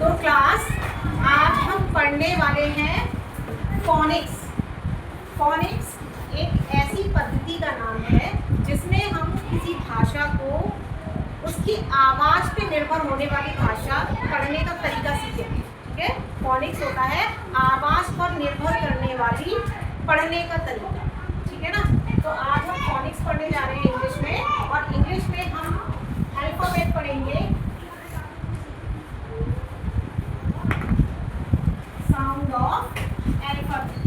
तो क्लास आज हम पढ़ने वाले हैं फोनिक्स। फोनिक्स एक ऐसी पद्धति का नाम है जिसमें हम किसी भाषा को उसकी आवाज़ पे निर्भर होने वाली भाषा पढ़ने का तरीका सीखेंगे। ठीक है, फोनिक्स होता है आवाज़ पर निर्भर करने वाली पढ़ने का तरीका। ठीक है ना, तो आज हम फोनिक्स पढ़ने जा रहे हैं इंग्लिश में, और इंग्लिश में हम अल्फाबेट पढ़ेंगे, साउंड ऑफ अल्फाबेट।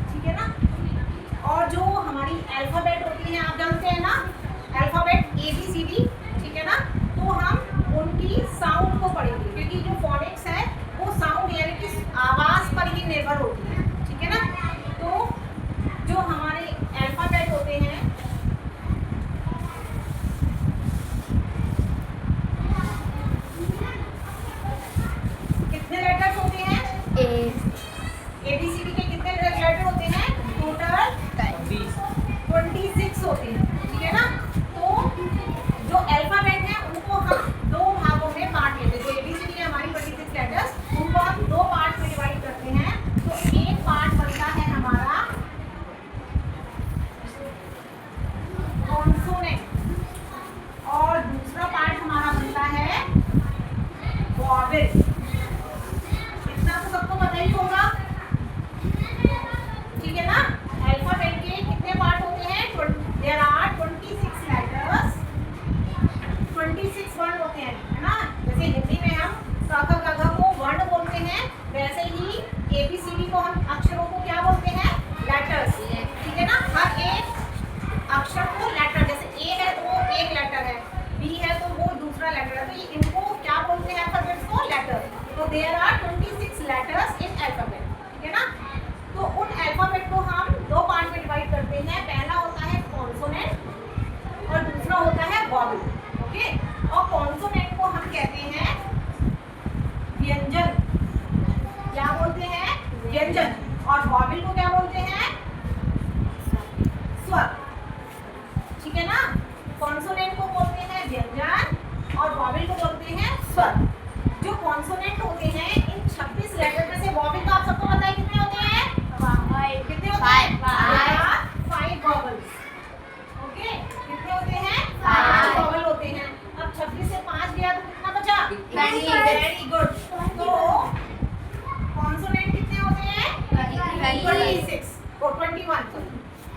ठीक है ना, और जो हमारी अल्फाबेट होती है आप जानते हैं ना, अल्फाबेट ABCD। ठीक है ना, तो हम उनकी साउंड को पढ़ेंगे क्योंकि जो फोनिक्स है वो साउंड यानी कि आवाज़ पर ही निर्भर होती है। ठीक है ना, तो जो हमारे अल्फाबेट होते हैं कितने लेटर्स होते हैं? ABCD के कितने लेटर होते हैं? टोटल 26 होते हैं। ठीक है ना, तो जो अल्फाबेट है उनको हम दो भागों में बांट लेते हैं। जो ABCD है हमारी 26 लेटर्स, उनको हम दो पार्ट में डिवाइड करते हैं। तो एक पार्ट बनता है हमारा कॉन्सोनेंट और दूसरा पार्ट हमारा बनता है वॉवेल। इतना तो सबको पता ही होगा। ठीक है ना, अल्फाबेट के कितने पार्ट होते हैं? देयर आर 26 लेटर्स, 26 वर्ण होते हैं, है ना। जैसे हिंदी में हम क ख ग घ को वर्ण बोलते हैं, वैसे ही ABCD को हम अक्षरों को क्या बोलते हैं? लेटर्स। ठीक है ना, हर एक अक्षर को लेटर, जैसे A है तो वो एक लेटर है, B है तो वो दूसरा लेटर है, तो ये इनको क्या बोलते हैं? अल्फाबेट्स को लेटर। तो there are 26 letters in alphabet. ठीक है ना, तो उन अल्फाबेट को हम दो पार्ट में डिवाइड करते हैं। पहला होता है कॉन्सोनेंट और दूसरा होता है वॉवेल। ओके, और कॉन्सोनेंट को हम कहते हैं व्यंजन। क्या बोलते हैं? व्यंजन। और वॉवेल को क्या बोलते हैं? स्वर। ठीक है ना, कॉन्सोनेंट को बोलते हैं व्यंजन और वॉवेल को बोलते हैं स्वर। जो कॉन्सोनेंट होते हैं इन 26 लेटर में से वॉवेल का आप सबको पता है कितने होते हैं? कितने होते हैं? 5 वॉवेल्स। ओके, कितने होते हैं? 5 वॉवेल होते हैं। अब 26 से 5 गया तो कितना बचा? Very good. तो कॉन्सोनेंट कितने होते हैं?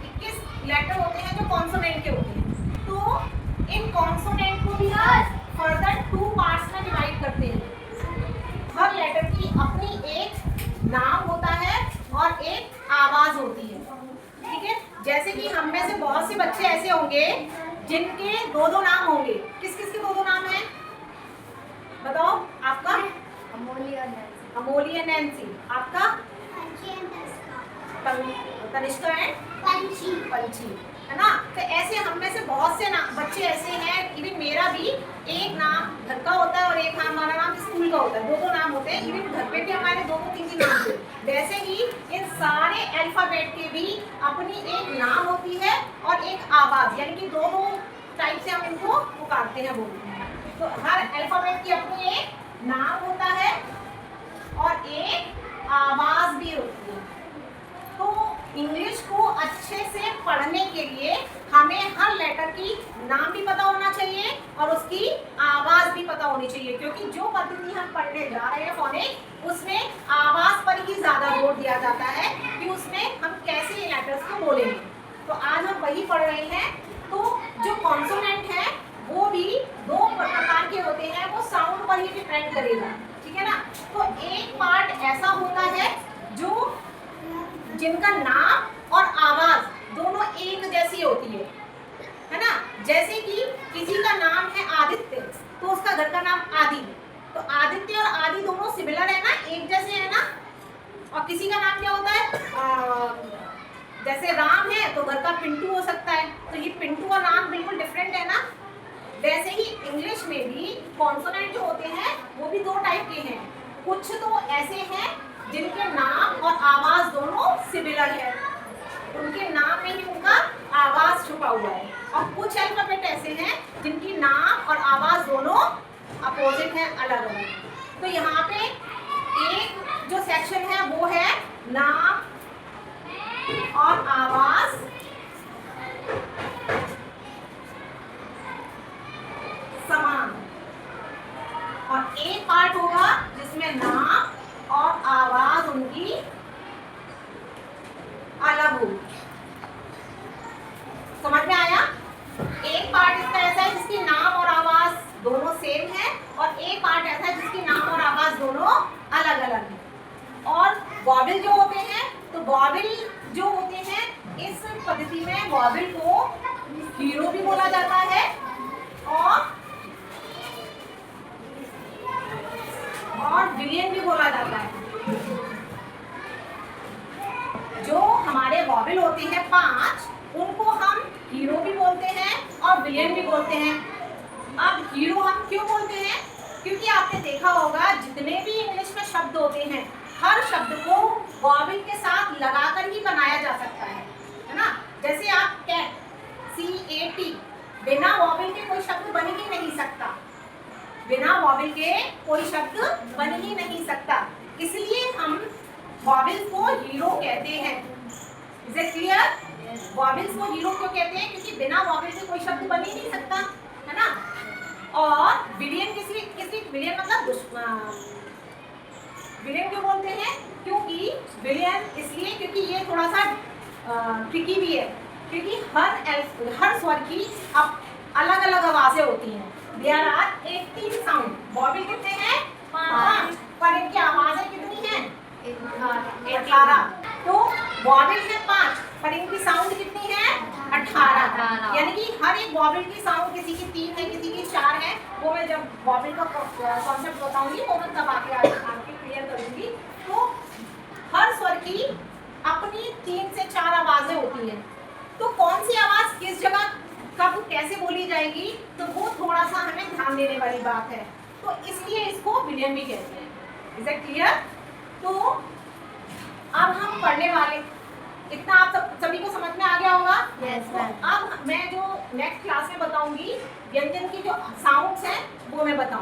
21 लेटर होते हैं जो कॉन्सोनेंट के होते हैं। तो इन कॉन्सोनेंट को भी हम फर्दर 2 पार्ट्स में डिवाइड करते हैं। हर लेटर की अपनी एक नाम होता है और एक आवाज होती है। ठीक है, जैसे कि हम में से बहुत से बच्चे ऐसे होंगे जिनके दो नाम होंगे। किस किस के दो नाम हैं? बताओ। आपका? Amoli and Nancy. आपका? तनिष्का एंड पंची, है ना। तो ऐसे हम में से बहुत से बच्चे ऐसे हैं, इवन मेरा भी एक नाम घर का होता है और एक हमारा नाम स्कूल का होता है। दो नाम होते हैं, इवन घर पे भी हमारे दो तीन नाम होते हैं। वैसे ही इन सारे अल्फाबेट के भी अपनी एक नाम होती है और एक आवाज़, यानी कि दो टाइप से हम इनको पुकारते हैं, बोलते हैं। तो हर अल्फाबेट की अपनी एक नाम होता है और एक आवाज़ भी होती है। तो इंग्लिश को अच्छे से पढ़ने के लिए हमें हर लेटर की नाम भी पता होना चाहिए और उसकी आवाज़ भी पता होनी चाहिए, क्योंकि जो पद्धति हम पढ़ने जा रहे हैं फोनिक्स, उसमें आवाज़ पर ही ज़्यादा जोर दिया जाता है कि उसमें हम कैसे लेटर्स को बोलेंगे। तो आज हम वही पढ़ रहे हैं। तो जो कॉन्सोनेंट है वो भी दो प्रकार के होते हैं, वो साउंड पर ही डिपेंड करेगा। ठीक है ना, तो एक पार्ट ऐसा होता है जो जिनका नाम और आवाज दोनों एक जैसी होती है ना। जैसे कि किसी का नाम है आदित्य, तो उसका घर का नाम आदि। तो आदित्य और आदि दोनों सिमिलर है ना, एक जैसे है ना। और किसी का नाम क्या होता है? जैसे राम है तो घर का पिंटू हो सकता है, तो ये पिंटू और राम बिल्कुल डिफरेंट है ना। वैसे ही इंग्लिश में भी कॉन्सोनेंट जो होते हैं वो भी दो टाइप के हैं। कुछ तो ऐसे हैं जिनके नाम और आवाज दोनों सिमिलर है, उनके नाम में ही उनका आवाज छुपा हुआ है। और कुछ अल्फाबेट ऐसे हैं जिनकी नाम और आवाज दोनों अपोजिट है, अलग अलग। तो यहाँ पे एक जो सेक्शन है वो है नाम और आवाज समान, और एक पार्ट होगा जिसमें नाम और आवाज उनकी अलग होगी। समझ में आया? एक पार्ट इसका ऐसा है जिसकी नाम और आवाज दोनों सेम है, और एक पार्ट ऐसा है जिसकी नाम और आवाज दोनों अलग अलग है। और वॉवेल जो होते हैं, तो वॉवेल जो होते हैं इस पद्धति में वॉवेल को हीरो भी बोला जाता है और विलियन भी बोला जाता है। जो हमारे वॉवेल होते हैं 5, उनको हम हीरो भी बोलते हैं और विलियन भी बोलते हैं। अब हीरो हम क्यों बोलते हैं? क्योंकि आपने देखा होगा जितने भी इंग्लिश में शब्द होते हैं, हर शब्द को वॉवेल के साथ लगाकर ही बनाया जा सकता है ना? जैसे आप कैट, CAT, बिना वॉवेल के कोई शब्द बन ही नहीं सकता, बिना वॉवेल के कोई शब्द बन ही नहीं सकता। इसलिए हम वॉवेल्स को हीरो कहते हैं। Is it clear? वॉवेल्स को हीरो क्यों कहते हैं? क्योंकि बिना वॉवेल के कोई शब्द बन ही नहीं सकता, है ना? और विलियन विलियन मतलब विलियन क्यों बोलते हैं? क्योंकि विलियन इसलिए क्योंकि ये थोड़ा सा ट्रिकी भी है, क्योंकि हर स्वर की अब अलग अलग आवाजें होती हैं। There are 18 sound. वॉवेल कितने हैं? 5, पर इनकी आवाजें कितनी हैं? 18। तो वॉवेल है 5, पर इनकी साउंड कितनी है? 18। यानी कि हर एक वॉवेल की साउंड किसी की 3 है, किसी की 4 है। वो मैं जब वॉवेल का कॉन्सेप्ट बताऊंगी वो मैं तब आपके क्लियर करूंगी। तो हर स्वर की अपनी 3 से 4 आवाजें होती हैं। तो कौन सी आवाज किस जगह कब कैसे बोली जाएगी, तो वो थोड़ा सा हमें ध्यान देने वाली बात है। तो इसलिए इसको विलियन भी कहते हैं। Is it clear? तो अब हम पढ़ने वाले, इतना आप सभी को समझ में आ गया होगा? Yes, तो अब मैं जो नेक्स्ट क्लास में बताऊंगी व्यंजन की जो साउंड्स हैं वो मैं बताऊंगी।